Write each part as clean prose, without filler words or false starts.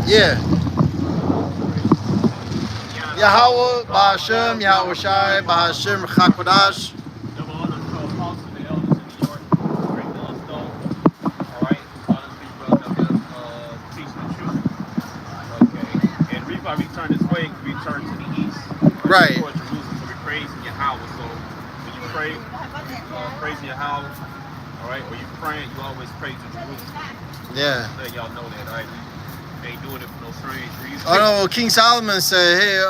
Yeah. Yahweh, Bahashem, Yahweh Shai, Bahashem, Chakodash. Double honor to apostles and the elders in New York, great millstone. All right, honor to you, brother, up there, teaching the truth. Okay, and the reason why we turn this way, because we turn to the east, right, Right. towards Jerusalem. So we praise in Yahweh. So when you pray, praising Yahweh, all right, or you praying, you always pray to Jerusalem. Yeah. Let y'all know that, all right? We ain't doing it for no strange reason. Oh no, well, King Solomon said, hey,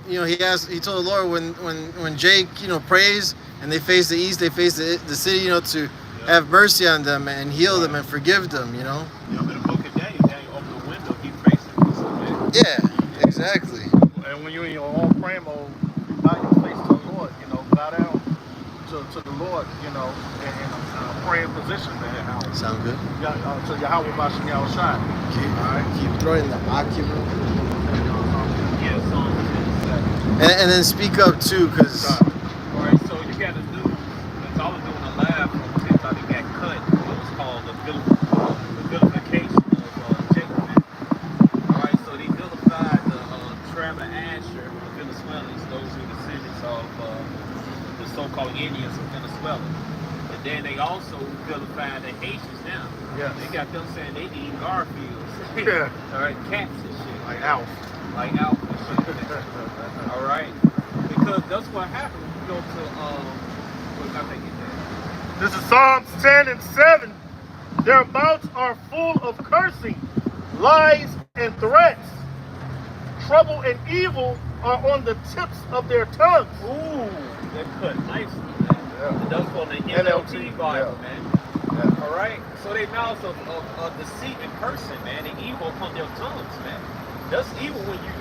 he told the Lord when Jake, prays and they face the east, they face the city, to Yep. have mercy on them and heal Right. them and forgive them, Yep, in the book of Daniel opened the window, he facing this, man. Yeah, exactly. And when you're in your own prayer mode, you bow your face to the Lord, bow down to the Lord, in praying position, man. Sound good? To Yahweh Bashem Yahweh Shai. Keep throwing the occupant. Yeah, Psalm 10:7. And then speak up too, because All right, so you got to do, because I was doing a lab from since I got cut. It was called the vilification of Jacob. All right, so they vilified the tribe of Asher, the Venezuelans, those who are descendants of the so-called Indians of Venezuela. And then they also vilified the Haitians now. Yes. They got them saying they eat Garfields. Yeah. All right, cats and shit. Like Alf. Like Alf and shit. All right, because that's what happened when you go to what I think it is. This is Psalms 10 and 7. Their mouths are full of cursing, lies, and threats. Trouble and evil are on the tips of their tongues. Ooh, that cut nicely, man. Yeah. And that's from the NLT Bible, man. Yeah. All right, so they mouths of deceit and cursing, man, and evil upon their tongues, man. That's evil when you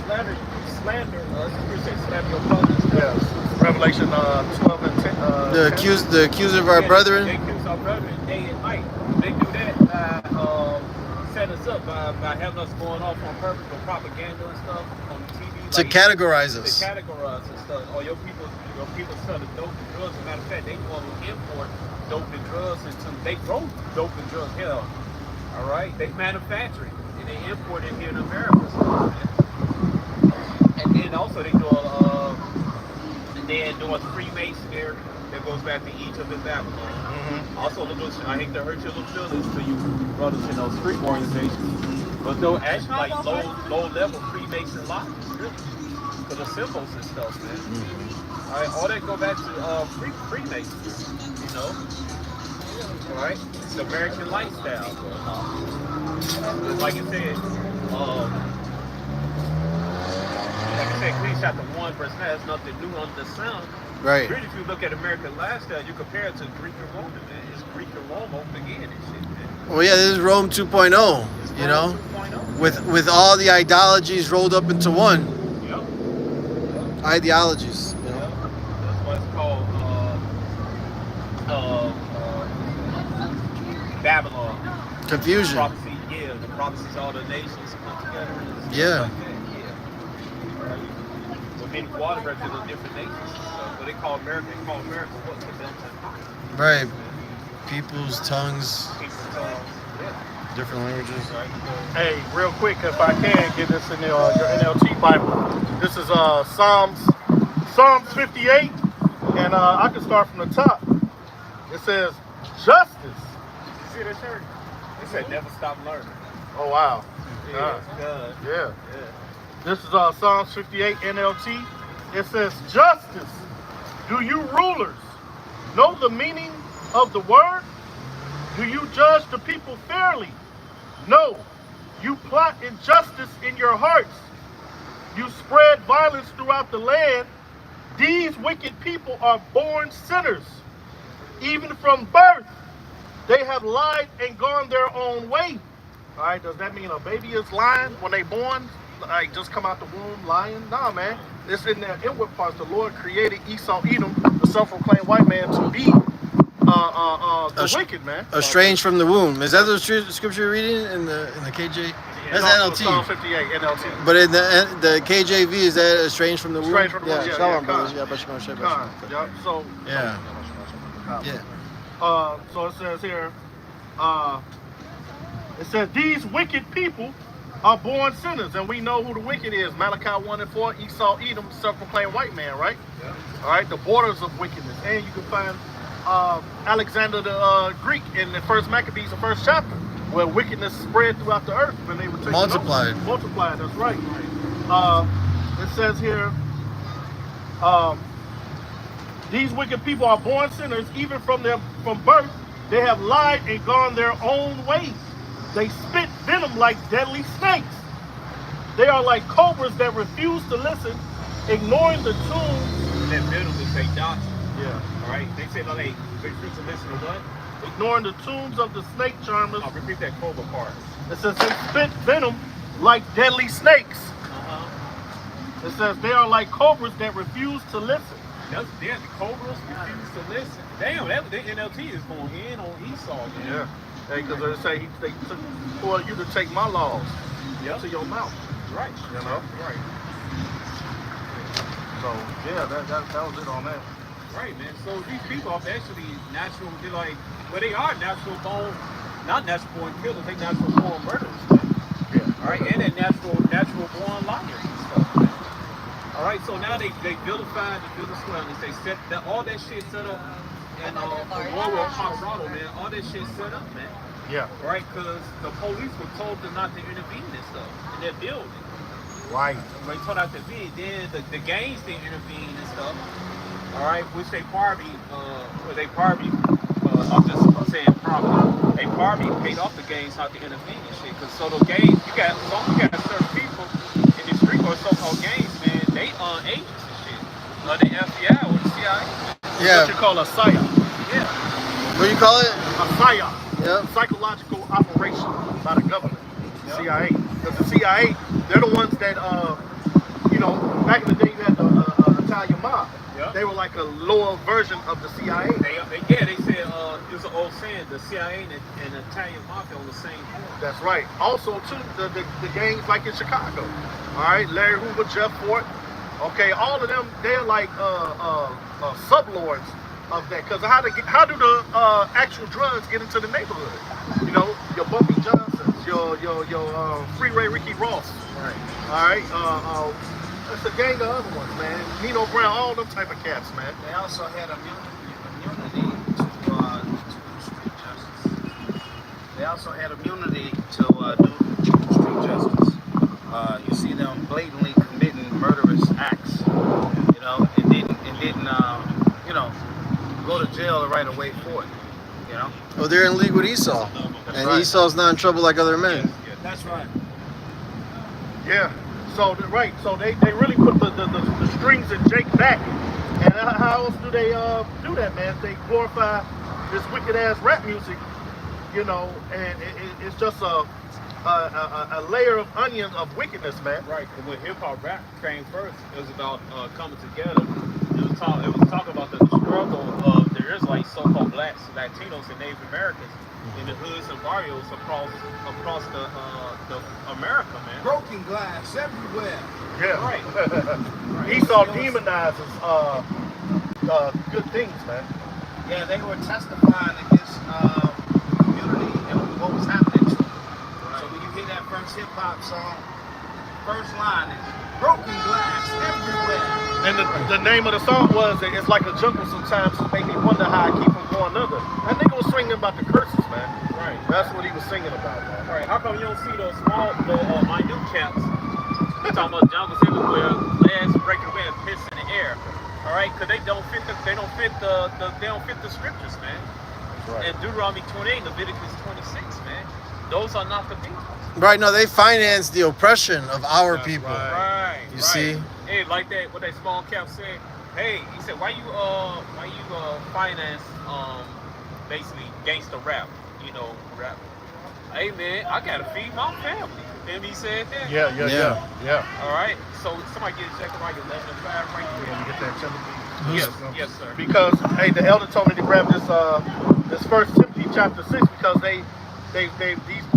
slander, you say slander your brothers. Yes. Revelation 12 and 10. the accuser of our brethren. They accuse our brethren day and night. They do that by setting us up by having us going off on purpose for propaganda and stuff on TV. To categorize us. To categorize and stuff. Or your people selling dope and drugs. As a matter of fact, they want to import dope and drugs they grow dope and drugs. Hell, all right, they manufacture it and they import it here in America. So, and then also they do they're doing Freemasonry. That goes back to Egypt and Babylon. Mm-hmm. Also, I hate to hurt your little feelings to you brothers in those street organizations, but they're actually like low level Freemason lodges, really, for the symbols and stuff, man. Mm-hmm. All right, all that go back to Freemasonry, All right, it's the American lifestyle. Like you said, Ecclesiastes chapter 1 verse 9 has nothing new under the sun. Right. Really, if you look at American lifestyle, you compare it to Greek and Roman, man. It's Greek and Rome over again and shit, man. Well, yeah, this is Rome 2.0, It's Rome 2.0. with all the ideologies rolled up into one. Yep. Ideologies. Yep. That's what it's called Babylon. Confusion. Prophecy, yeah. The prophecies all the nations come together and stuff Yeah. like that. Many water represent different nations. So they call America what? The Delta Empire. Right. People's tongues, People's tongues. Yeah. different languages. Right. Hey, real quick, if I can, get this in your NLT Bible. This is Psalms 58, and I can start from the top. It says, justice. You see that shirt? It said never stop learning. Oh, wow. Yeah, it's good. Yeah. Yeah. This is Psalms 58 NLT. It says, justice. Do you rulers know the meaning of the word? Do you judge the people fairly? No. You plot injustice in your hearts. You spread violence throughout the land. These wicked people are born sinners. Even from birth, they have lied and gone their own way. All right, does that mean a baby is lying when they born? Like just come out the womb lying? Nah, man. It's in their inward parts. The Lord created Esau, Edom, the self-proclaimed white man, to be the wicked man. Estranged from the womb. Is that the scripture you're reading in the KJ? That's NLT. Psalm 58 NLT. But in the KJV, is that estranged from the womb? Estranged from the womb, yeah, Shalom, yeah, brothers. con. Yeah, Bashar, Bashar, Con. Bashar. Yep. So Yeah. So it says here, it says these wicked people are born sinners, and we know who the wicked is. Malachi 1:4, Esau, Edom, self-proclaimed white man, right? Yeah. All right, the borders of wickedness. And you can find Alexander the Greek in the first Maccabees, the first chapter, where wickedness spread throughout the earth when they were taken Multiplied. over. Multiplied, that's right. It says here, these wicked people are born sinners, even from birth. They have lied and gone their own ways. They spit venom like deadly snakes. They are like cobras that refuse to listen, ignoring the tombs. That venom is a doctrine. Yeah. All right. They say, no, they refuse to listen to what? Ignoring the tombs of the snake charmers. I'll repeat that cobra part. It says they spit venom like deadly snakes. Uh-huh. It says they are like cobras that refuse to listen. Damn, the cobras refuse to listen. Damn, the NLT is going in on Esau, man. Yeah. Because they say they took for you to take my laws to your mouth. Right. You know? Right. So yeah, that was it on that. Right, man. So these people are actually natural. They're like, well, they are natural born, not natural born killers. They natural born murderers, man. Yeah. All right, and they're natural born liars and stuff, man. All right, so now they vilified the Venezuelans. They set that all that shit set up in Aurora, Colorado, man. All that shit set up, man. Yeah. Right, because the police were told them not to intervene and stuff in their building. Right. They told out to be. Then the gangs didn't intervene and stuff. All right, which they probably, I'm just saying probably, they probably paid off the gangs not to intervene and shit. Cause so the gangs, you got certain people in the street or so-called gangs, man. They agents and shit. The FBI or the CIA. What Yeah. you call a psyop. Yeah. What do you call it? A psyop. Yep. Psychological operation by the government. Yep. CIA. Because the CIA, they're the ones that, back in the day you had the Italian mob. Yep. They were like a lower version of the CIA. They said it was an old saying, the CIA and the Italian mafia on the same board. That's right. Also, too, the gangs like in Chicago. All right, Larry Hoover, Jeff Fort. Okay, all of them, they're like sublords of that. Because how do the actual drugs get into the neighborhood? You know, your Bumpy Johnsons, your Freeway Ricky Ross. Right. All right. It's a gang of other ones, man. Nino Brown, all them type of cats, man. They also had immunity to street justice. They also had immunity to do street justice. You see them blatantly committing murderous acts, and didn't go to jail right away for it, Well, they're in league with Esau, and right. Esau's not in trouble like other men. That's right. Yeah. So they really put the strings in Jake back. And how else do they do that, man? They glorify this wicked ass rap music, and it's just a layer of onion of wickedness, man. Right, because when hip hop rap came first, it was about coming together. It was talking about the struggle of the Israelites, so-called blacks, Latinos, and Native Americans in the hoods and barrios across the America, man. Broken glass everywhere. Yeah. Right. Esau demonizes good things, man. Yeah, they were testifying against community and what was happening to them. So when you hear that first hip hop song, first line is broken glass everywhere. And the name of the song was "It's Like a Jungle Sometimes." It made me wonder how I keep from going under. That nigga was singing about the curses, man. Right. That's what he was singing about, man. Right. How come you don't see those small, minute camps? You're talking about jungles everywhere, glass breaking away and piss in the air. All right, because they don't fit the scriptures, man. Right. And Deuteronomy 28, Leviticus 26, man. Those are not the people. Right? No, they finance the oppression of our That's people. right. Right. You see? Hey, like that, what that small cap said. Hey, he said, why you finance basically gangster rap? Rap. Hey man, I gotta feed my family. And he said that. Yeah. All right. So somebody get Zechariah 11:5 right Can there. you get that, Timothy? Yes, sir. Because the elder told me to grab this First Timothy chapter 6 because these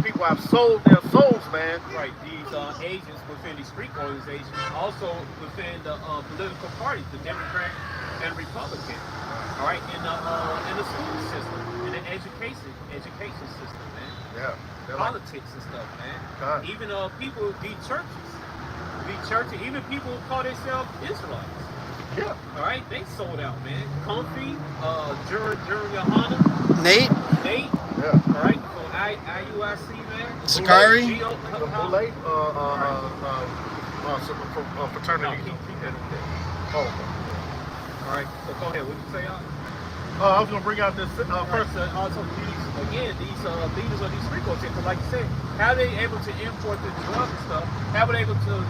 people have sold their souls, man. Right. These agents within the street organization, also within the political parties, the Democrat and Republican. All right, in the school system, in the education system, man. Yeah. They're like, politics and stuff, man. God. Even people be churches, even people who call themselves Israelites. Yeah. All right, they sold out, man. Comfy, Jurgen Johanna, Nate, Yeah. all right, from IUIC, man. Sakari? Geo- The how- Boulay, No, fraternity. keep that on there. Oh, okay. All right, so go ahead. What you say, y'all? I was gonna bring out this First, first. also these leaders of these street culture, because like you said, how are they able to import the drugs and stuff? How are they able to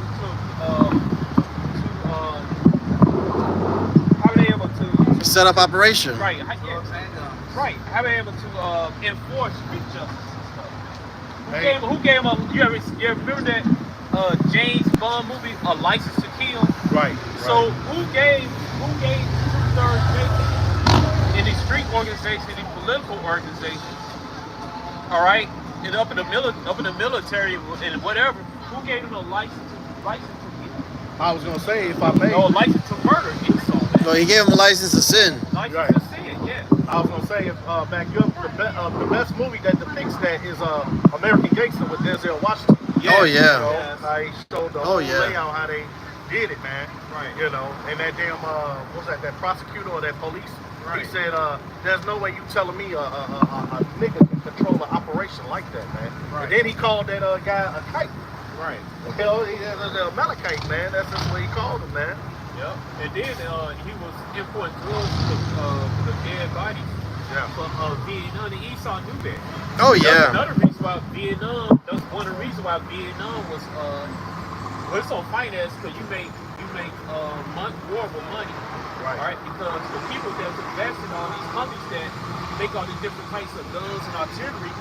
how are they able to set up operation. right? Right. How are they able to enforce street justice and stuff? Who gave him a? You ever remember that James Bond movie, A License to Kill? Right. So who gave 2/3 vacant in these street organizations, in these political organizations? All right, and up in the military and whatever. Who gave them a license to kill? I was gonna say, if I may, No, a license to murder. Esau. No, he gave him a license to sin. License Right. to sin. Yeah. I was gonna say, if back up, the best movie that depicts that is American Gangster with Denzel Washington. Oh, yeah. You know, Yes. how he showed the Oh, whole yeah. layout, how they did it, man. Right. You know, and that damn, what was that prosecutor or that police? Right. He said, there's no way you telling me a nigga can control an operation like that, man. Right. And then he called that guy a kite. Right. You know, he was a Malachite, man. That's just what he called him, man. Yep. And then he was importing drugs to the dead bodies Yeah. from Vietnam. And Esau knew that. Oh, That's yeah. another reason why Vietnam. That's one of the reasons why Vietnam was well, it's on finance because you make war with money. Right. All right, because the people that's invested in all these companies that make all these different types of guns and artillery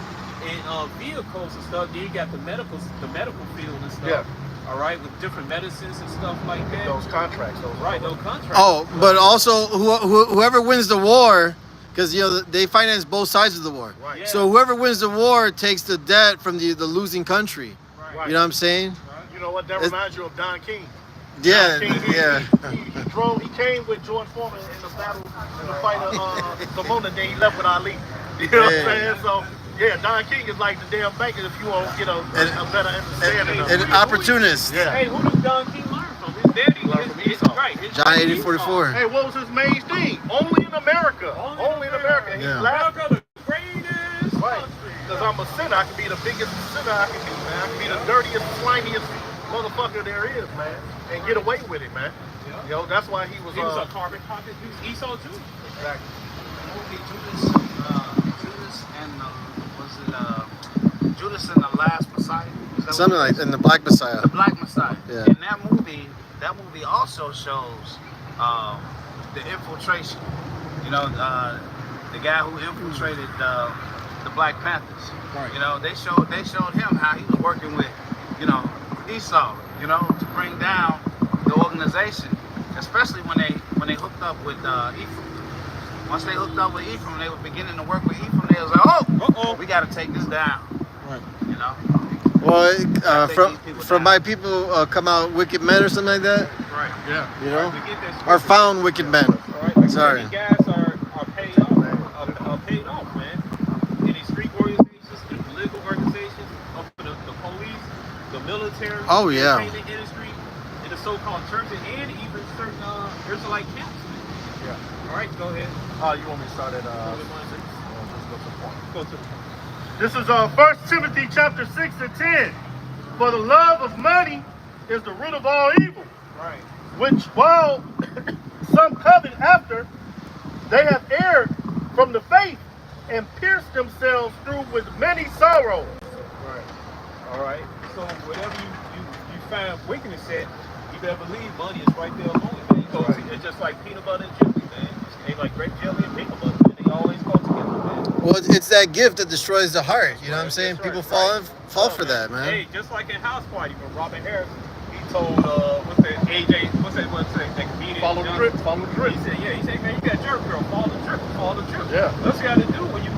and vehicles and stuff, then you got the medical field and stuff. Yeah. All right, with different medicines and stuff like that. Those contracts. Right, no contracts. Oh, but also whoever wins the war, because they finance both sides of the war. Right. Yeah. So whoever wins the war takes the debt from the losing country. Right. You know what I'm saying? Right. You know what? That It's- reminds you of Don King. Yeah, Don King, yeah. He came with George Foreman in the battle, in the fight of Pomona, then he left with Ali. You know what I'm saying? So, yeah, Don King is like the damn banker if you want to get a better understanding of An it. opportunist. Yeah. Hey, who did Don King learn from? His daddy. Learned from Esau. Right. his John daddy 8044. Hey, what was his main thing? Only in America. Only in America. He's Yeah. laughing. America, the greatest Right. country. Because I'm a sinner. I can be the biggest sinner I can be, man. I can be the dirtiest, slimiest motherfucker there is, man. And get away with it, man. Yeah. You know, that's why he was, He was a carbon copy. He was Esau too. exactly. Movie Judas and was it Judas and the Last Messiah? Is that Something what it like is? in the Black Messiah. The Black Messiah. Yeah. In that movie also shows the infiltration. You know, the guy who infiltrated the Black Panthers. Right. You know, they showed him how he was working with, Esau. To bring down the organization, especially when they hooked up with Ephraim. Once they hooked up with Ephraim, they were beginning to work with Ephraim. They was like, we got to take this down. Right. You know. Well, from my people come out wicked men or something like that. Right. Yeah. You know, We get that or found wicked men. All right. Sorry. These guys are paid off, man. In these street organizations, the political organizations, up to the police, the military, Oh, yeah. the entertainment industry, and the so-called churches, and even certain Israelite camps. Yeah. All right, go ahead. You want me to start at, Let's let's go to the point. go to the point. This is 1 Timothy chapter 6 and 10. For the love of money is the root of all evil, Right. which while some covet after, they have erred from the faith and pierced themselves through with many sorrows. Right. All right. So whatever you find wickedness at, you better believe money is right there among it, man. So it's just like peanut butter and jelly, man. They like grape jelly and peanut butter, man. They always go together, man. Well, it's that gift that destroys the heart. You know what I'm saying? That's right, People fall for that, man. Hey, just like in House Party when Robin Harris, he told what's that comedian? Follow the drip, follow the drip. He said, man, you got jerk girl, follow the drip, follow the drip. Yeah. That's what you gotta do when you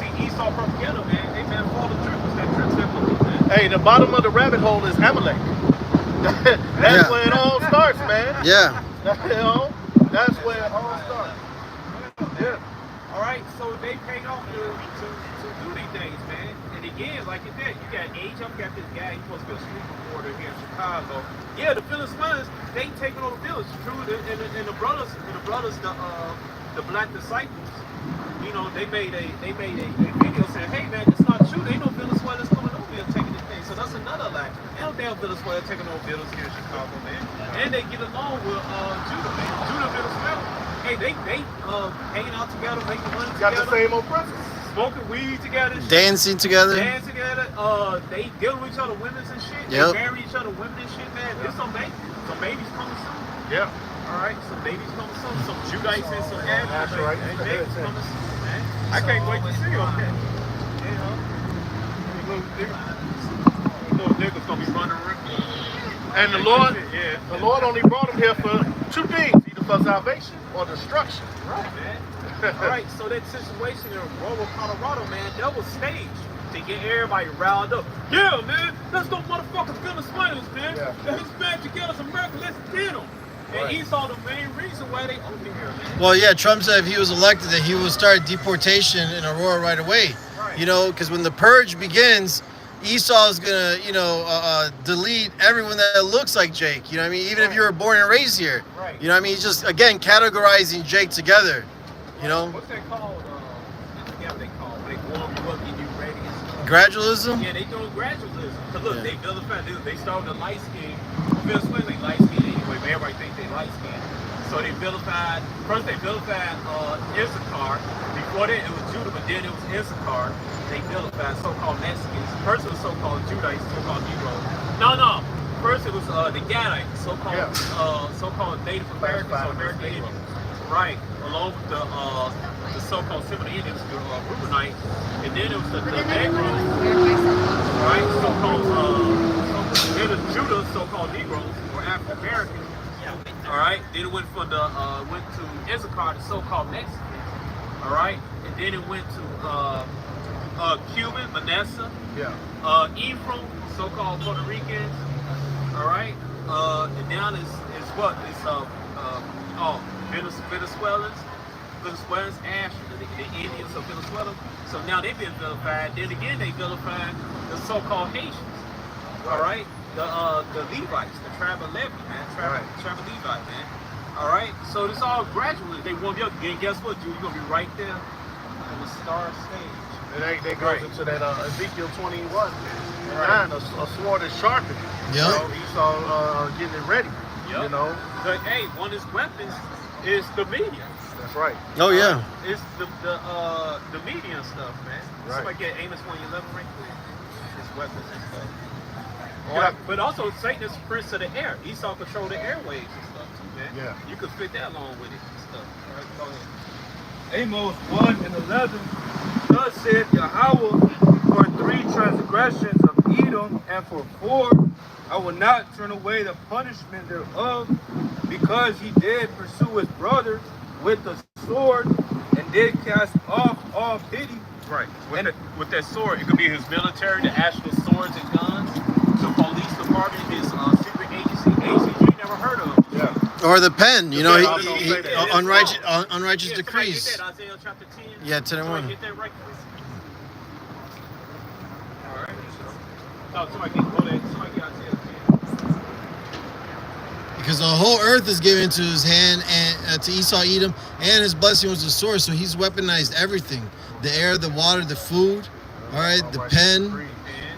see Esau propaganda, man. Hey man, follow the drip. It's that drip symbol, man. Hey, the bottom of the rabbit hole is Amalek. That's Yeah. where it all starts, man. Yeah. That's where it all starts. Yeah. All right, so they paid off to do these things, man. again, like you said, you got H. I've got this guy. He's supposed to be a street reporter here in Chicago. Yeah, the Venezuelans, they taking over the village. True, and the brothers, the black disciples, you know, they made a video saying, hey man, it's not true. They know Venezuelans coming over here taking this thing. So that's another lie. They don't damn Venezuela taking over villas here in Chicago, man. And they get along with Judah, man. Judah, Venezuela. Hey, they hanging out together, making money together. Got the same old principles. Smoking weed together. Dancing together. Dancing together. They deal with each other, women and shit. Yep. They marry each other, women and shit, man. There's some babies coming soon. Yeah. All right, some babies coming soon. Some Judites and some Arabs. That's right. Babies coming soon, man. I can't wait to see them. You know, little niggas gonna be running around. And the Lord only brought him here for two things, either for salvation or destruction. Right, man. All right, so that situation in Aurora, Colorado, man, that was staged to get everybody riled up. Yeah, man, let's go motherfuckers Venezuelans, man. Yeah. Let's band together as America, let's get them. And Right. Esau, the main reason why they over here, man. Well, yeah, Trump said if he was elected that he would start deportation in Aurora right away. Right. You know, because when the purge begins, Esau is gonna, you know, delete everyone that looks like Jake. You know what I mean? Even if you were born and raised here. Right. You know what I mean? He's just, again, categorizing Jake together. You know? What's that called? I forget what they call it. They warm you up, get you ready and stuff. Gradualism? Yeah, they doing gradualism. Cause look, Yeah. they vilified. They started the light skin. Venezuela, they light skin anyway, but everybody think they light skin. So they vilified. First they vilified Issachar. Before that it was Judah, but then it was Issachar. They vilified so-called Mexicans. First it was so-called Judites, so-called Negroes. No. First it was the Gadites, so-called Native Americans, so American Indians. Right, along with the so-called Seminole Indians, the Reubenites, and then it was the Negroes, right? So-called then the Judah, so-called Negroes or African Americans. All right, then it went from went to Issachar, the so-called Mexicans. All right, and then it went to Cuban, Manasseh, Ephraim, so-called Puerto Ricans. All right, and now it's what? It's Venezuelans, actually, the Indians of Venezuela. So now they've been vilified. Then again, they vilified the so-called Haitians. All right, the Levites, the tribe of Levi, man, tribe of Levi, man. All right, so this all gradually. They warm you up. And guess what, dude? You're gonna be right there on the star stage. And they goes into that Ezekiel 21. And a sword is sharpened. Yeah. So Esau getting it ready. Yep. You know. But hey, one of his weapons is the media. That's right. Oh, yeah. It's the media and stuff, man. Right. Somebody get Amos 1:11 right quick. His weapons and stuff. Yeah. But also Satan is prince of the air. Esau control the airwaves and stuff too, man. Yeah. You could fit that along with it and stuff. All right, go ahead. Amos 1:11, thus said Yahweh, for 3 transgressions of Edom, and for 4, I will not turn away the punishment thereof, because he did pursue his brother with the sword, and did cast off all pity. Right. With that sword, it could be his military, the actual swords and guns, the police department, his secret agency, you never heard of. Yeah. Or the pen, you know, unrighteous Yeah, decrees. Get that, Isaiah chapter 10. Yeah, 10 and 1. Get that right quick. All right. Oh, somebody get Isaiah 10. Because the whole earth is given to his hand and to Esau, Edom, and his blessing was the sword. So he's weaponized everything: the air, the water, the food. All right, the pen,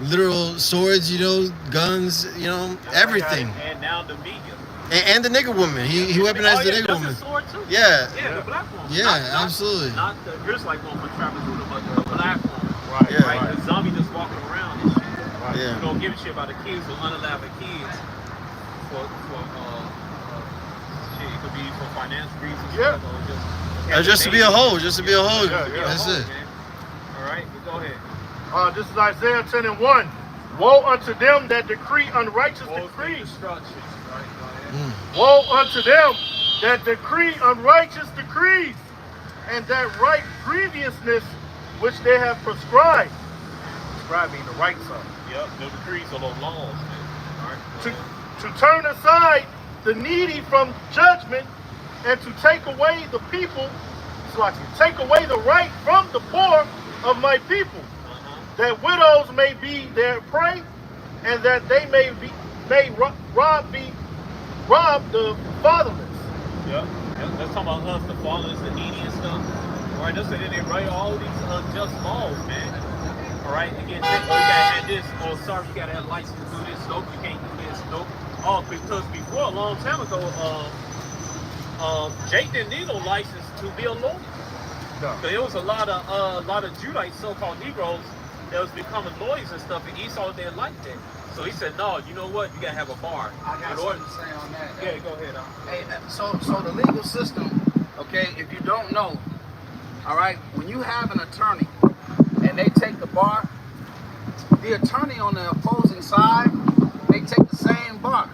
literal swords, you know, guns, you know, everything. And now the media. And the nigger woman. He weaponized the nigger woman. That's a sword too. Yeah. Yeah, the black woman. Yeah, absolutely. Not the Israelite woman, Trapezuda, but the black woman. Right. Yeah. Right. The zombie just walking around and shit. Yeah. You don't give a shit about the kids or unalive kids for shit. It could be for financial reasons. Yeah. Or Just to be a hoe. Just to be a hoe. Yeah. That's it. All right, go ahead. This is Isaiah 10 and 1. Woe unto them that decree unrighteous decrees. Destruction. All right, go ahead. Woe unto them that decree unrighteous decrees, and that right grievousness which they have prescribed. Prescribing the rights of. Yep, the decrees are those laws, man. All right. Go ahead. To turn aside the needy from judgment, and to take away the people, take away the right from the poor of my people, that widows may be their prey, and that they may rob the fatherless. Yeah. That's talking about us, the fathers, the needy and stuff. All right, that's it. They write all these unjust laws, man. All right, again, oh, you gotta have this. Oh, sorry, you gotta have a license to do this. Nope, you can't do this. Nope. Oh, because before a long time ago, Jake didn't need no license to be a lawyer. No. There was a lot of Judites, so-called Negroes, that was becoming lawyers and stuff, and Esau didn't like that. So he said, no, you know what? You gotta have a bar. I got something to say on that. Yeah, go ahead. Hey, so the legal system, okay, if you don't know, all right, when you have an attorney and they take the bar, the attorney on the opposing side, they take the same bar.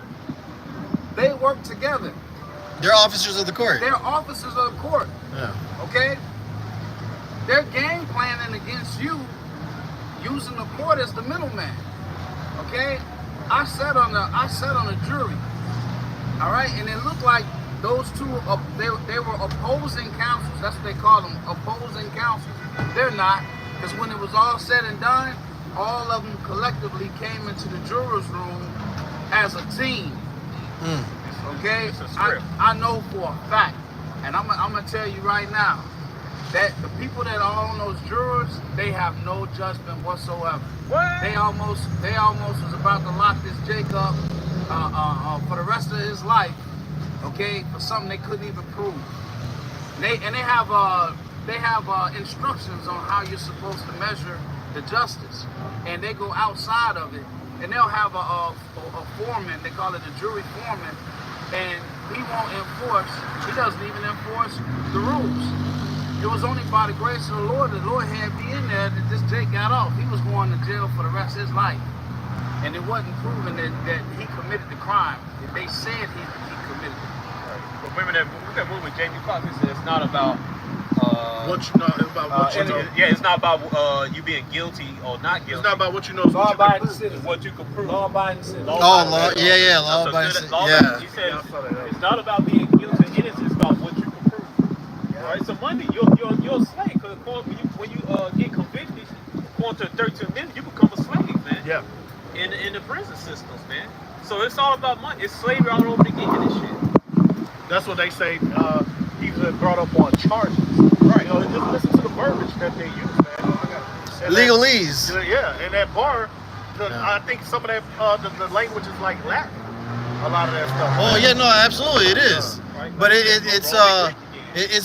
They work together. They're officers of the court. They're officers of the court, Yeah. okay? They're game planning against you using the court as the middleman. Okay, I sat on the jury, all right, and it looked like those two they were opposing counsels. That's what they call them, opposing counsels. They're not, because when it was all said and done, all of them collectively came into the jurors' room as a team. Okay, I know for a fact, and I'm gonna tell you right now that the people that are on those jurors, they have no judgment whatsoever. What? They almost was about to lock this Jake up for the rest of his life, okay, for something they couldn't even prove. They have instructions on how you're supposed to measure the justice, and they go outside of it, and they'll have a foreman. They call it a jury foreman, and he won't enforce. He doesn't even enforce the rules. It was only by the grace of the Lord had me in there that this Jake got off. He was going to jail for the rest of his life. And it wasn't proven that he committed the crime. They said he committed it. But remember that movie with Jamie Foxx, he said it's not about What you know, it's about what you know. yeah, it's not about you being guilty or not guilty. It's not about what you know, it's what you can prove. It's what you can prove. Law-abiding citizen. Law, yeah, law-abiding citizen. Yeah. He said it's not about being guilty or innocent, it's about what you can prove. All right, so Monday, you're a slave. Because when you get convicted, according to 13 minutes, you become a slave, man. Yeah. In the prison systems, man. So it's all about money. It's slavery all over again and shit. That's what they say. He's been brought up on charges. Right. You know, just listen to the verbiage that they use, man. Legalese. Yeah, and that bar, Yeah. I think some of that the language is like Latin. A lot of that stuff. Oh yeah, no, absolutely, it is. Right? But it's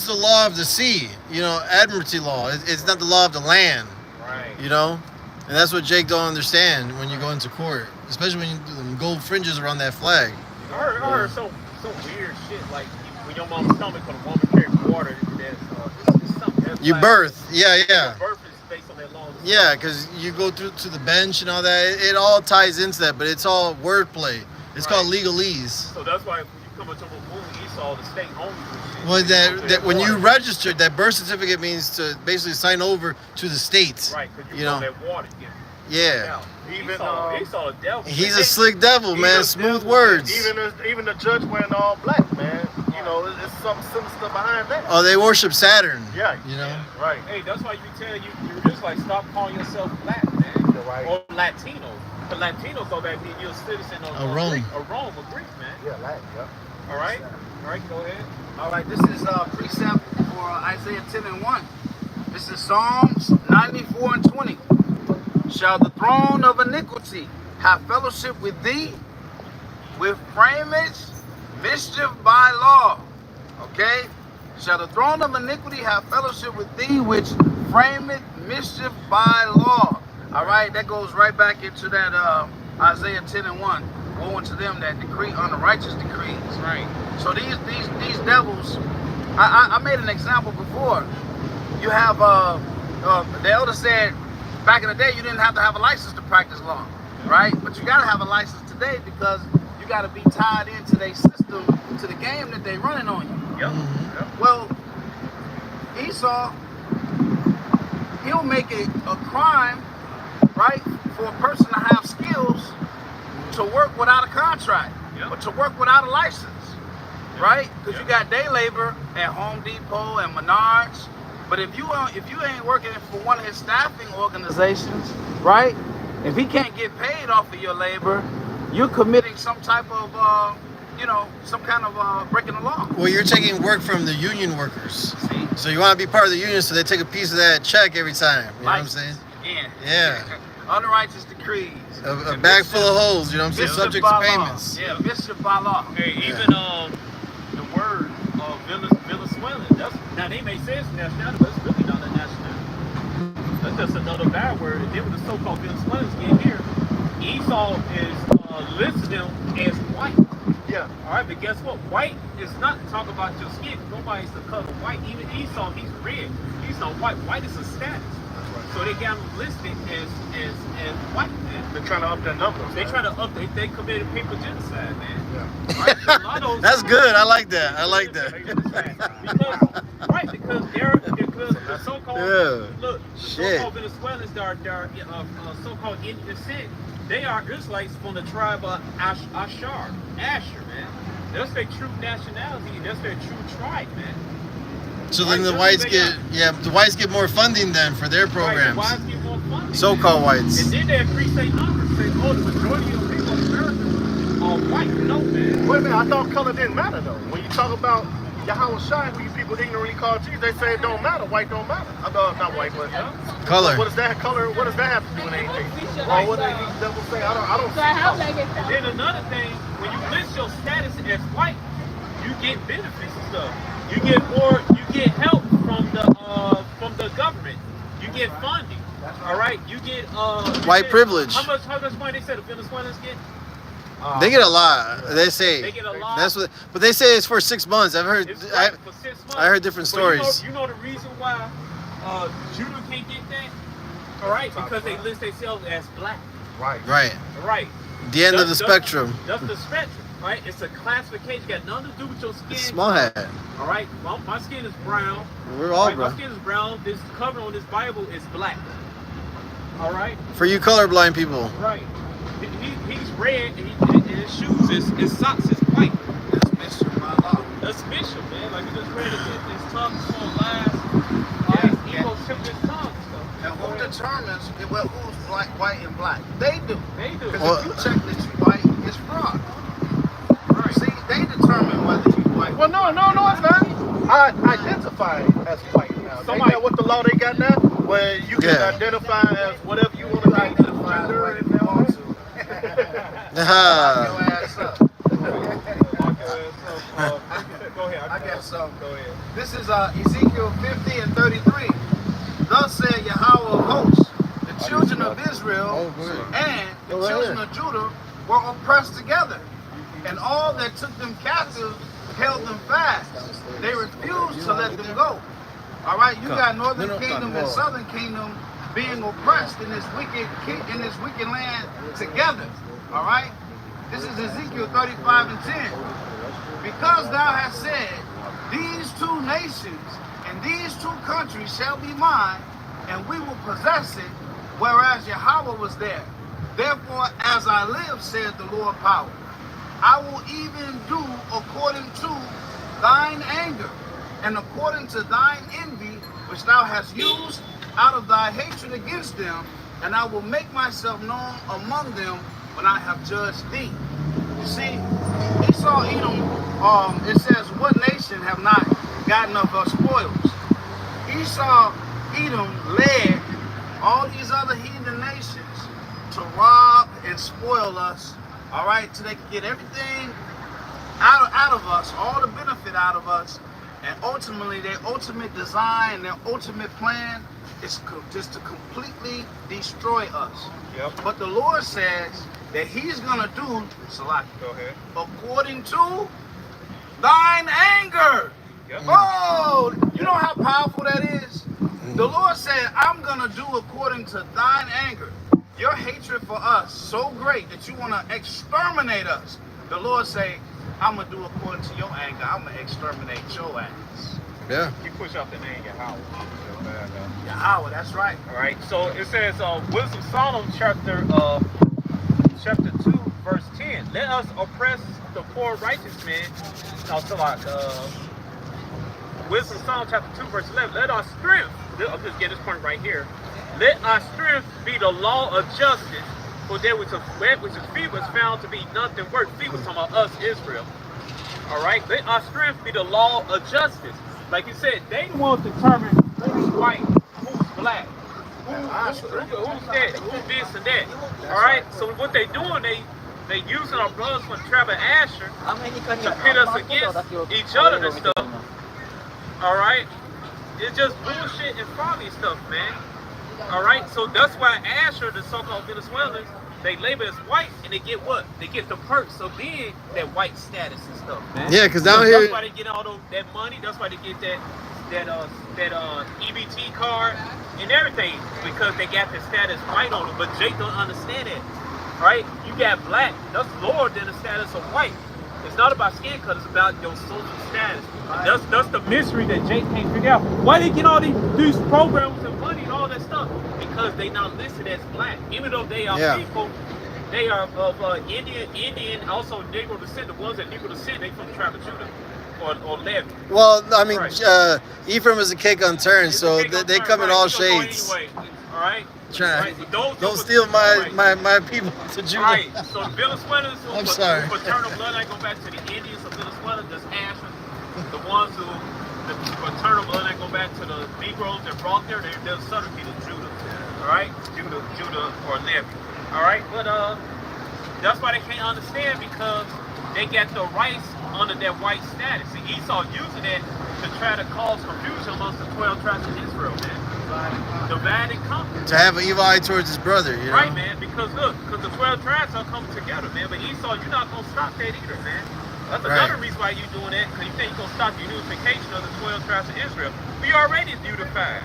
the law of the sea, you know, admiralty law. It's not the law of the land, Right. you know, and that's what Jake don't understand when you go into court, especially when you do them gold fringes around that flag. I heard some weird shit like when your mom's stomach when a woman carries water, it's something else. You like, birth, yeah. Birth is based on that law. Yeah, because you go through to the bench and all that. It all ties into that, but it's all wordplay. It's called legalese. So that's why when you come into a movie, Esau, the state owns you. Well, that when you registered, that birth certificate means to basically sign over to the state. Right, because you know. that water. Yeah. Even Esau the devil. He's a slick devil, man. Even Smooth devil, words. Even the judge wearing all black, man. You know, it's some sinister behind that. Oh, they worship Saturn. Yeah. You know. Yeah, right. Hey, that's why you tell you just like stop calling yourself black, man. Right. Or Latino. The Latino go back mean you're a citizen of Rome. Greek, Rome, a Greek, man. Yeah, Latin. Yeah. All right, go ahead. All right, this is precept for Isaiah 10 and 1. This is Psalms 94 and 20. Shall the throne of iniquity have fellowship with thee, with framage, mischief by law? Okay? Shall the throne of iniquity have fellowship with thee, which frameth mischief by law? All right, that goes right back into that Isaiah 10 and 1. Woe unto them that decree unrighteous decrees. Right. So these devils, I made an example before. You have the elder said back in the day you didn't have to have a license to practice law, right? But you gotta have a license today because you gotta be tied into their system, to the game that they running on you. Yep. Well, Esau, he'll make it a crime, right, for a person to have skills to work without a contract, or to work without a license, right? Because you got day labor at Home Depot and Menards, But if you ain't working for one of his staffing organizations, right? If he can't get paid off of your labor, you're committing some type of, some kind of breaking the law. Well, you're taking work from the union workers. See? So you want to be part of the union, so they take a piece of that check every time. You know what I'm saying? Again. Yeah. Unrighteous decrees. A bag full of holes, you know what I'm saying? Mischief Subject by to law. payments. Yeah, mischief by law. Hey, even the word Venezuelan. Now they may say it's nationality, but it's really not a nationality. That's just another bad word. And then when the so-called Venezuelans get here, Esau is listing them as white. Yeah. All right, but guess what? White is not talking about your skin. Nobody's the color white. Even Esau, he's red. He's not white. White is a status. So they got him listed as white, man. They're trying to up their numbers. They try to update. They committed paper genocide, man. Yeah. Right? So a lot of those- That's good. I like that. I like that. Because the so-called look, the Shit. so-called Venezuelans that are so-called Indian descent, they are Israelites from the tribe of Asher, man. That's their true nationality. That's their true tribe, man. So then the whites get more funding then for their programs. Right, the whites get more funding. So-called whites. And then they appreciate numbers. Say, oh, the majority of people in America are white. No, man. Wait a minute, I thought color didn't matter though. When you talk about Yahweh Shai, who you people ignorantly call Jesus, they say it don't matter. White don't matter. I thought not white, but Color. What does that color? What does that have to do with anything? Well, what did these devils say? I don't see color. Then another thing, when you list your status as white, you get benefits and stuff. You get help from the government. You get funding. All right, you get White privilege. How much money they said the Venezuelans get? They get a lot. They say. They get a lot. That's what. But they say it's for 6 months. I've heard. It's right for 6 months. I heard different But stories. You know the reason why Judah can't get that? All right, because they list themselves as black. Right. Right. Right. The end of the spectrum. That's the spectrum, right? It's a classification. Got nothing to do with your skin. Small hat. All right. Well, my skin is brown. We're all right? My brown. skin is brown. This cover on this Bible is black. All right. For you colorblind people. Right. He's red, and his shoes, his socks is white. That's mischief by law. That's Bishop, man. Like, you just read it, his tongue is on lies. Right? He yeah. gonna tip his tongue and stuff. And who determines who's black, white, and black? They do. They do. Because Well- if you check that you white, it's fraud. Right. See, they determine whether you white. Well, no, it's not. I identify as white now. They got what the law they got now, where you can Yeah. identify as whatever you want to Identify as gender whatever and you all want that. to. Ah. Your ass up. Go ahead. I got some. Go ahead. This is Ezekiel 50 and 33. Thus said Yahweh of hosts, the children of Israel and the Go right children here. of Judah were oppressed together, and all that took them captive held them fast. They refused to let them go. All right, you got northern kingdom and southern kingdom being oppressed in this wicked land together. All right, this is Ezekiel 35 and 10. Because thou hast said, these two nations and these two countries shall be mine, and we will possess it, whereas Yahweh was there. Therefore, as I live, said the Lord power, I will even do according to thine anger, and according to thine envy, which thou hast used out of thy hatred against them, and I will make myself known among them when I have judged thee. You see, Esau, Edom, it says, what nation have not gotten of her spoils? Esau, Edom led all these other heathen nations to rob and spoil us, all right, till they can get everything out of us, all the benefit out of us, and ultimately their ultimate design, their ultimate plan is just to completely destroy us. Yep. But the Lord says that he's going to do, Salaki, Go ahead. according to thine anger. Yep. Oh, you know how powerful that is? The Lord said, I'm going to do according to thine anger. Your hatred for us so great that you want to exterminate us. The Lord say, I'm going to do according to your anger. I'm going to exterminate your ass. Yeah. You push out the name Yahweh. Yahweh, that's right. All right. So it says, Wisdom of Solomon, chapter 2, verse 10. Let us oppress the poor righteous man. No, so like, Wisdom of Psalm chapter 2, verse 11. Let our strength, I'll just get this point right here. Let our strength be the law of justice, for there which is feeble was found to be nothing worth. Feeble was talking about us, Israel. All right? Let our strength be the law of justice. Like you said, they won't determine who's white, who's black, who's that, who's this and that. All right? So what they doing, they using our brothers from the tribe of Asher to pit us against each other and stuff. All right? It's just bullshit and folly stuff, man. All right? So that's why Asher, the so-called Venezuelans, they label as white, and they get what? They get the perks of being that white status and stuff, man. Yeah, because down here, That's why they get all that money. That's why they get that EBT card and everything, because they got the status white on them. But Jake don't understand it, right? You got black. That's lower than the status of white. It's not about skin color. It's about your social status. That's the mystery that Jake can't figure out. Why they get all these programs and money and all that stuff? Because they not listed as black, even though they are people. They are of Indian, also Negro descent. The ones that Negro descent, they from the tribe of Judah or Levi. well, I mean, Right. Ephraim is a cake unturned, It's so a cake they on come in fire, all right? We gonna go shades. anyway, all right? Try, Right, so don't steal my people to Judah. Right, so the Venezuelans I'm who sorry. paternal bloodline go back to the Indians of Venezuela, that's Asher. The ones who, the paternal bloodline go back to the Negroes that brought there, they're southern people, Judah. All right, Judah or Levi. All right, but that's why they can't understand, because they got the rights under that white status. And Esau using that to try to cause confusion amongst the 12 tribes of Israel, man. Divide and conquer. To have an evil eye towards his brother, you know? Right, man, because look, because the 12 tribes are coming together, man. But Esau, you're not going to stop that either, man. That's another reason why you're doing that, because you think you're going to stop the unification of the 12 tribes of Israel. We already unified.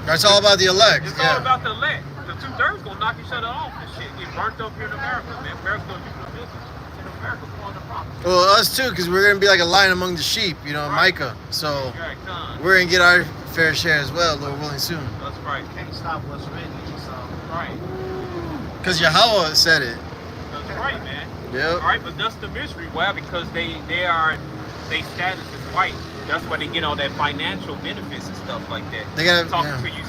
That's all about the elect. It's all about the elect. The 2/3 going to knock each other off and shit. Get burnt up here in America, man. America's going to do the business in America for the problem. Well, us too, because we're gonna be like a lion among the sheep, you know, Right. Micah. So Right, done. we're gonna get our fair share as well, Lord willing, soon. That's right. Can't stop what's written. So Right. Because Yahweh said it. That's right, man. Yep. All right, but that's the mystery. Why? Because they status is white. That's why they get all that financial benefits and stuff like that. They gotta Talking to you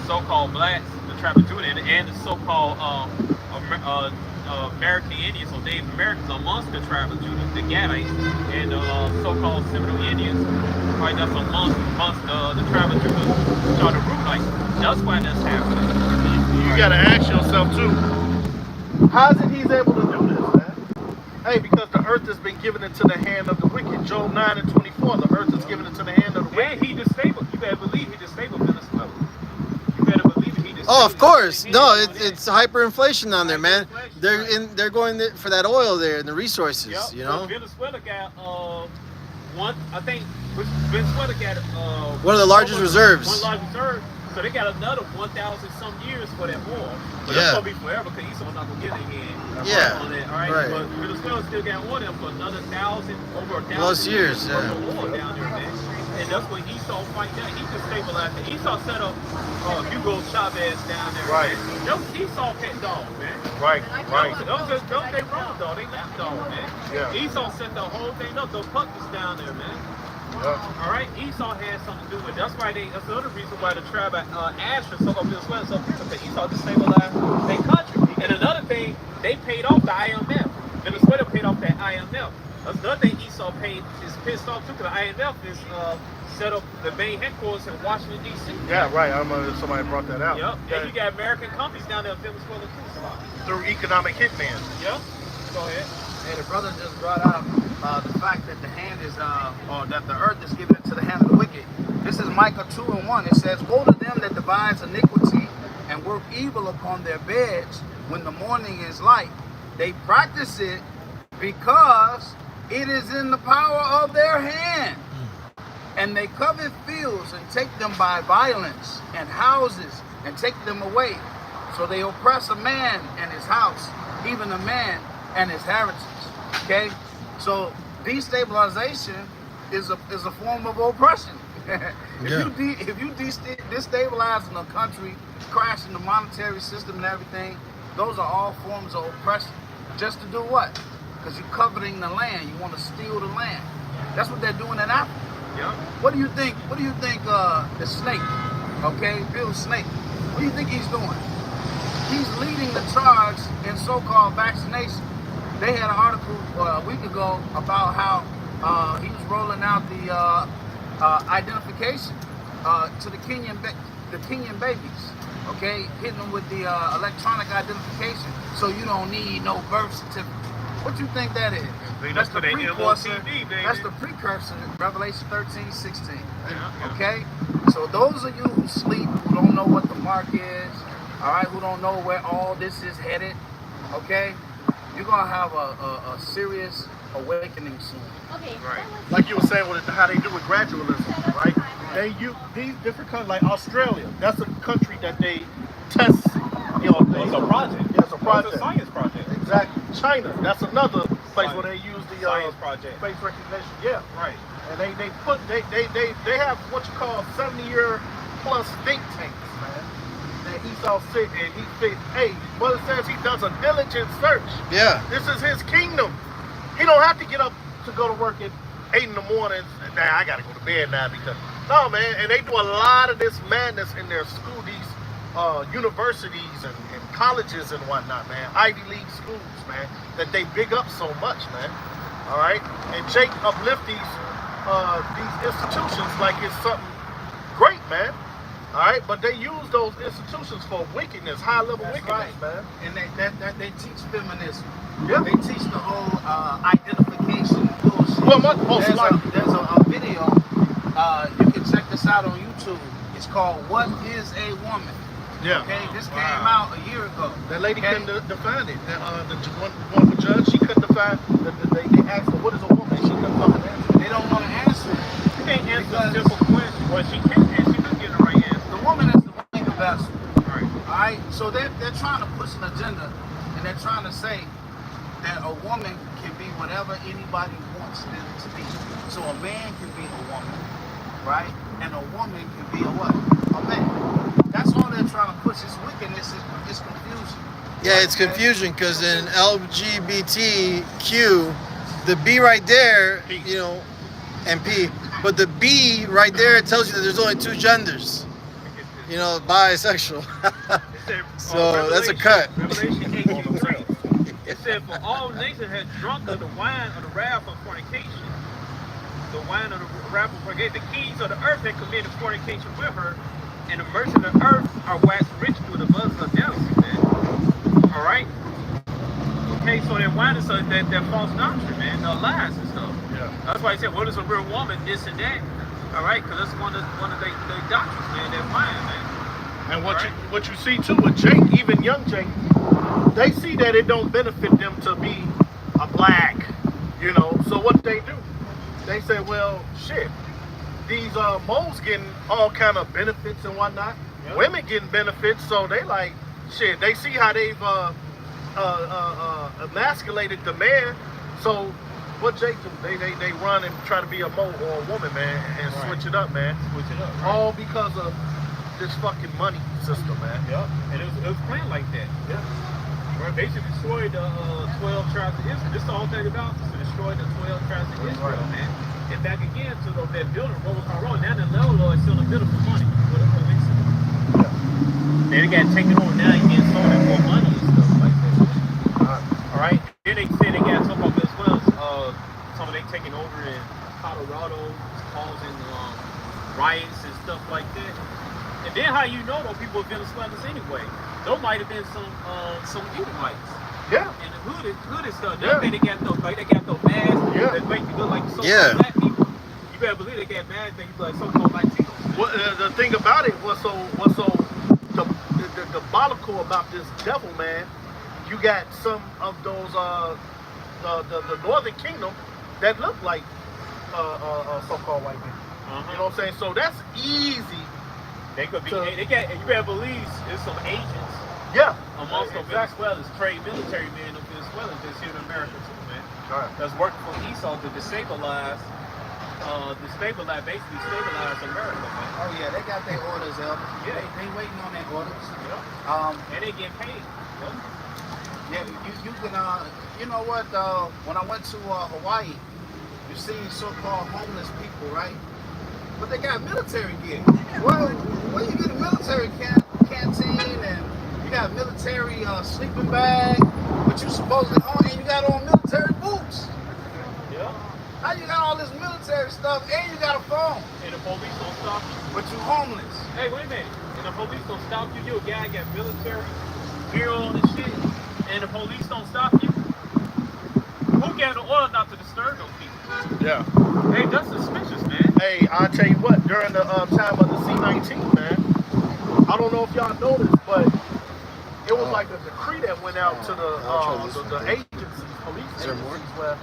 so-called blacks, the tribe of Judah, and the so-called American Indians, or Native Americans amongst the tribe of Judah, the Gadites, and so-called Seminole Indians, right? That's amongst the tribe of Judah, try to root like. That's why that's happening. You gotta ask yourself too, how is it he's able to do this, man? Hey, because the earth has been given into the hand of the wicked. Job 9:24, the earth is given into the hand of the wicked. And he disabled. You better believe he disabled Venezuela. You better believe it. He disabled. Oh, of course. He No, ain't doing it's hyperinflation down there, man. Hyperinflation, They're going for that oil there and the resources, Yep. you know. So Venezuela got I think Venezuela got One of the largest reserves. One large reserve. So they got another 1,000 some years for that oil. But Yeah. that's gonna be forever, because Esau's not gonna get it again. Yeah. On that, all right. Right. But Venezuela still got oil for another over 1,000 Plus years, worth yeah. of oil down there, man. And that's what Esau fight down. He just stabilized it. Esau set up Hugo Chavez down there. Right. Man. That was Esau pet dog, man. Right, right. Those they wrong dog. They left dog, man. Yeah. Esau set the whole thing up. Those puppets down there, man. Yeah. All right, Esau had something to do with it. That's why that's another reason why the tribe of Asher, so-called Venezuela, so because Esau destabilized their country. And another thing, they paid off the IMF. Venezuela paid off that IMF. That's another thing Esau is pissed off too, because the IMF is set up the main headquarters in Washington, D.C. Yeah, right. I remember somebody brought that out. Yep. Yeah. And you got American companies down there in Venezuela too. Through economic hitman. Yep. Go ahead. hey, the brother just brought out the fact that the hand is or that the earth is given into the hand of the wicked. This is Micah 2:1. It says, "Woe to them that devise iniquity and work evil upon their beds when the morning is light. They practice it because it is in the power of their hand. And they covet fields and take them by violence, and houses and take them away. So they oppress a man and his house, even a man and his heritage." Okay? So destabilization is a form of oppression. If you destabilize in a country, crashing the monetary system and everything, those are all forms of oppression. Just to do what? Because you're coveting the land. You want to steal the land. That's what they're doing in Africa. Yep. What do you think? What do you think? The snake, okay, Bill Snake. What do you think he's doing? He's leading the charge in so-called vaccination. They had an article a week ago about how he was rolling out the identification to the Kenyan babies. Okay, hitting them with the electronic identification, so you don't need no birth certificate. What you think that is? That's the precursor. That's the precursor. Revelation 13:16. Okay, so those of you who sleep, who don't know what the mark is, all right, who don't know where all this is headed, okay, you're gonna have a serious awakening soon. Okay. Right. Like you were saying with how they do with gradualism, right? They use these different countries, like Australia. That's a country that they test. You know, It's a project. Yeah, it's a It's project. a science project. Exactly. China. That's another place where they use the Science project. face recognition. Yeah. Right. And they have what you call 70-year plus think tanks, man. That Esau sit and he fit. Hey, Mother says he does a diligent search. Yeah. This is his kingdom. He don't have to get up to go to work at 8 in the morning. Nah, I gotta go to bed now because no, man. And they do a lot of this madness in their school, these universities and colleges and whatnot, man. Ivy League schools, man. That they big up so much, man. All right. And Jake uplift these institutions like it's something great, man. All right, but they use those institutions for wickedness, high-level That's wickedness, right. man. And they teach feminism. Yeah. They teach the whole identification bullshit. Well, there's a video. You can check this out on YouTube. It's called "What Is a Woman." Yeah. Okay, this came out a year ago. That lady Okay? couldn't define it. The one for judge, she couldn't define. They asked her, "What is a woman?" She couldn't fucking answer. They don't want to answer it. She can't answer a simple question. Well, she can, and she doesn't get the right answer. The woman is the weaker vessel. Right. All right, so they're trying to push an agenda, and they're trying to say that a woman can be whatever anybody wants them to be. So a man can be a woman, right? And a woman can be a what? A man. That's all they're trying to push. It's wickedness. It's confusion. Yeah, it's confusion because in LGBTQ, the B right there, you know, and P, but the B right there tells you that there's only 2 genders. You know, bisexual. So that's a cut. Revelation 8:3. It said, "For all nations had drunk of the wine of the wrath of fornication. The wine of the wrath of fornication. The kings of the earth had committed fornication with her, and the merchants of the earth are waxed rich through the bosom of jealousy." Man. All right. Okay, so they're whining, so they're false doctrine, man. They're lies and stuff. Yeah. That's why I said, "What is a real woman?" This and that. All right, because that's one of their doctrines, man. They're lying, man. And what you see too with Jake, even young Jake, they see that it don't benefit them to be a black, you know. So what they do? They say, well, shit, these moles getting all kind of benefits and whatnot. Yep. Women getting benefits, so they like shit. They see how they've emasculated the man. So what Jake do? They run and try to be a mole or a woman, man, and Right. switch it up, man. Switch it up. Right? All because of this fucking money system, man. Yep. And it was planned like that. Yeah. Right? They should destroy the 12 tribes of Israel. This is the whole thing about this, to destroy the 12 tribes of Israel, man. And back again to that building, Robocall Road. Now the landlord is still a building for money with a police. Then it got taken over. Now you getting sold it for money and stuff like that. All right. Then they said they got some of as well. Some of they taking over in Colorado, causing riots and stuff like that. And then how you know those people are Venezuelans anyway? Those might have been some Edomites. Yeah. And the hood and stuff. Yeah. They got those masks Yeah. that make you look like so-called Yeah. black people. You better believe they got masks that you look like so-called Latinos. Well, the thing about it, what's so the diabolical about this devil, man? You got some of those the Northern Kingdom that look like so-called white men. You know what I'm saying? So that's easy. They could be. So- They got. You better believe there's some agents Yeah. amongst the Exactly. Venezuelans, trade military men of Venezuelans that's here in America too, man. All right. That's working for Esau to destabilize basically stabilize America, man. Oh yeah, they got their orders, Elvis. Yeah. They waiting on their orders. Yep. And they get paid. Yep. Yeah, you can you know what? When I went to Hawaii, you see so-called homeless people, right? but they got military gear. Well, where you get a military canteen and you got military sleeping bag, but you supposedly on and you got on military boots. Yeah. How you got all this military stuff and you got a phone, And the police don't stop you. but you homeless? Hey, wait a minute. And the police don't stop you. You a guy got military gear on and shit. And the police don't stop you. Who gave the order not to disturb those people? Yeah. Hey, that's suspicious, man. Hey, I'll tell you what, during the time of the C-19, man, I don't know if y'all noticed, but it was like a decree that went out to the agencies, police agencies, where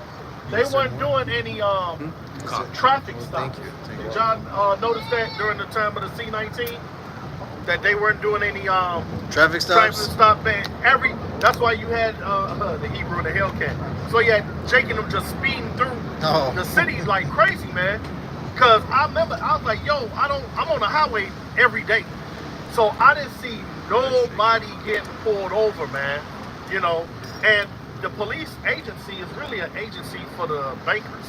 they weren't doing any traffic stops. Did y'all notice that during the time of the C-19? That they weren't doing any Traffic stops. stop, man. That's why you had the Hebrew and the Hellcat. So you had Jake and them just speeding through the city like crazy, man. Cause I remember I was like, yo, I'm on the highway every day. So I didn't see nobody getting pulled over, man. You know, and the police agency is really an agency for the bankers,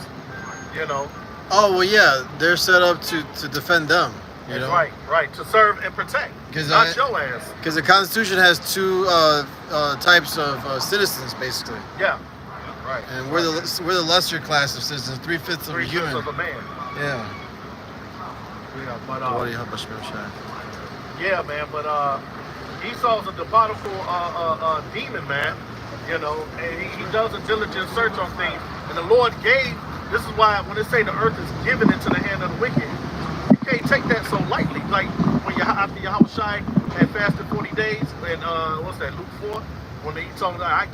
you know. Oh well, yeah, they're set up to defend them. You know? Right, to serve and protect, not your ass. Because the Constitution has two types of citizens, basically. Yeah, right. And we're the lesser class of citizens, 3/5 of a human. 3/5 of a man. Yeah. Yeah, but What do you help us shine? yeah, man. But Esau's a diabolical demon, man. You know, and he does a diligent search on things. And the Lord gave. This is why when they say the earth is given into the hand of the wicked. You can't take that so lightly. Like when after Yahushua had fasted 40 days, and what's that, Luke 4? When he told him, I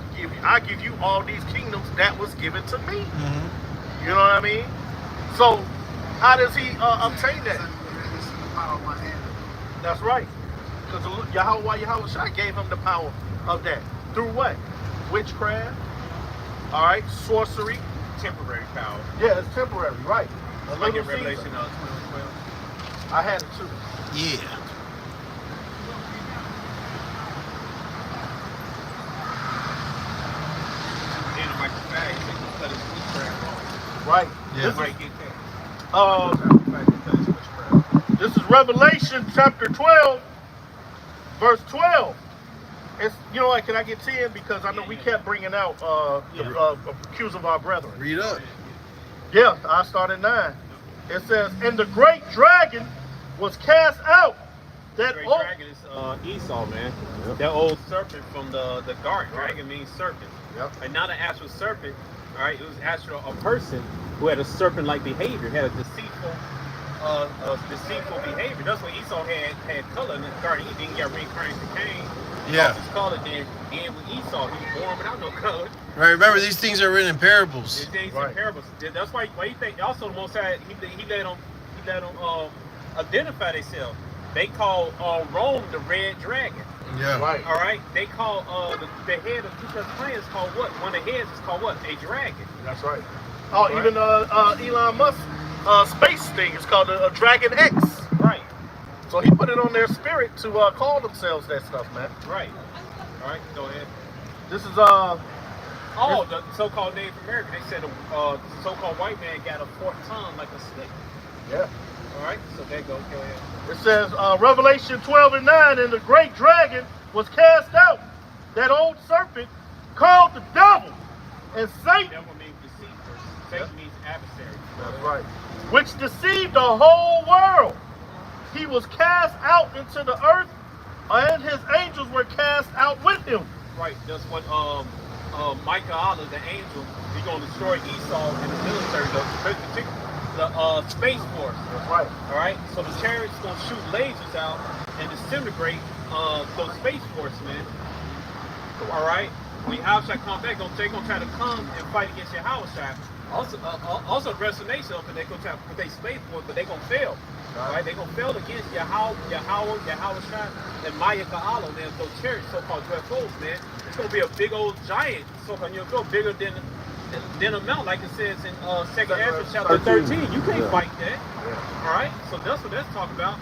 give you all these kingdoms that was given to me. Mm-hmm. You know what I mean? So how does he obtain that? That's right. Because Yahushua gave him the power of that. Through what? Witchcraft. All right, sorcery. Temporary power. Yeah, it's temporary, right? Like in Revelation 12:12. I had it too. Yeah. In the Maccabees, they can cut his witchcraft off. Right. Yeah. You might get that. Cut his witchcraft. This is Revelation chapter 12, verse 12. It's, you know what, can I get 10? Because I know we kept bringing out the accuse of our brethren. Read up. Yeah, I start at 9. It says, and the great dragon was cast out. That Great old dragon is Esau, man. That old serpent from the garden. Dragon means serpent. Yep. And not an actual serpent. All right, it was actually a person who had a serpent-like behavior, had a deceitful behavior. That's why Esau had color in the garden. He didn't get reincarnated to Cain. Yeah. His color then with Esau. He was born without no color. Right. Remember, these things are written in parables. These things Right. in parables. That's why you think also the Most High he let them identify themselves. They call Rome the Red Dragon. Yeah. right. All right. They call the head of two planets called what? One of the heads is called what? A dragon. That's right. Oh, Right. even Elon Musk space thing is called a Dragon X. Right. So he put it on their spirit to call themselves that stuff, man. Right. All right. Go ahead. This is Oh, the so-called Native American. They said the so-called white man got a forked tongue like a snake. yeah. All right. So there goes. Go ahead. It says Revelation 12 and 9, and the great dragon was cast out, that old serpent called the devil and Satan. Devil means deceiver. Satan means adversary. That's right. Which deceived the whole world. He was cast out into the earth, and his angels were cast out with him. Right. That's what Micah Allah, the angel, he's going to destroy Esau and the military, the space force. That's right. All right. So the chariots going to shoot lasers out and disintegrate those space forcemen. All right. When Yahushua come back, they're going to try to come and fight against Yahushua. Also address the nation up, and they're going to try to put their space force, but they're going to fail. All right, they're going to fail against Yahushua, and Maya Ka'alo, man, those chariots, so-called UFOs, man. It's going to be a big old giant, so-called UFO, bigger than a mountain, like it says in 2nd Ezra chapter 13. You can't fight that. Yeah. All right, so that's what that's talking about.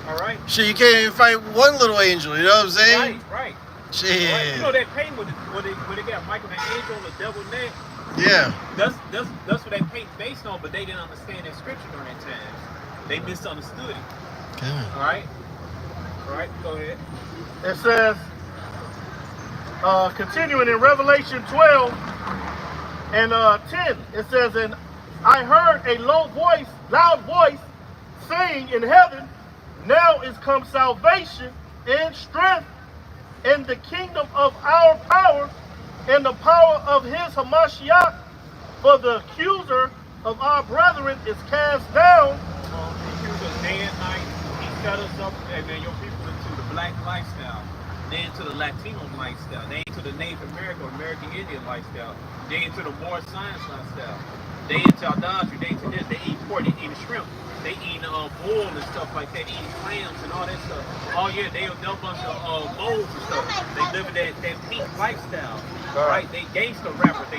All right. Shit, you can't even fight one little angel. You know what I'm saying? Right. Shit. Right. You know that paint when they got Michael the angel on the devil's neck. Yeah. That's what they paint based on, but they didn't understand that scripture during that time. They misunderstood it. Okay. All right. All right. Go ahead. It says, continuing in Revelation 12 and 10, it says, and I heard a loud voice, saying in heaven, now is come salvation and strength and the kingdom of our power and the power of his Hamashiach, for the accuser of our brethren is cast down. He was us day and night. He set us up, and then your people into the black lifestyle, then to the Latino lifestyle, then to the Native American Indian lifestyle, then to the more science lifestyle, they into idolatry, they into this, they eat pork, they eat shrimp, they eat bull and stuff like that, eating clams and all that stuff. Oh yeah, they a bunch of moles and stuff. They live in that pink lifestyle, right? They gangster rappers. They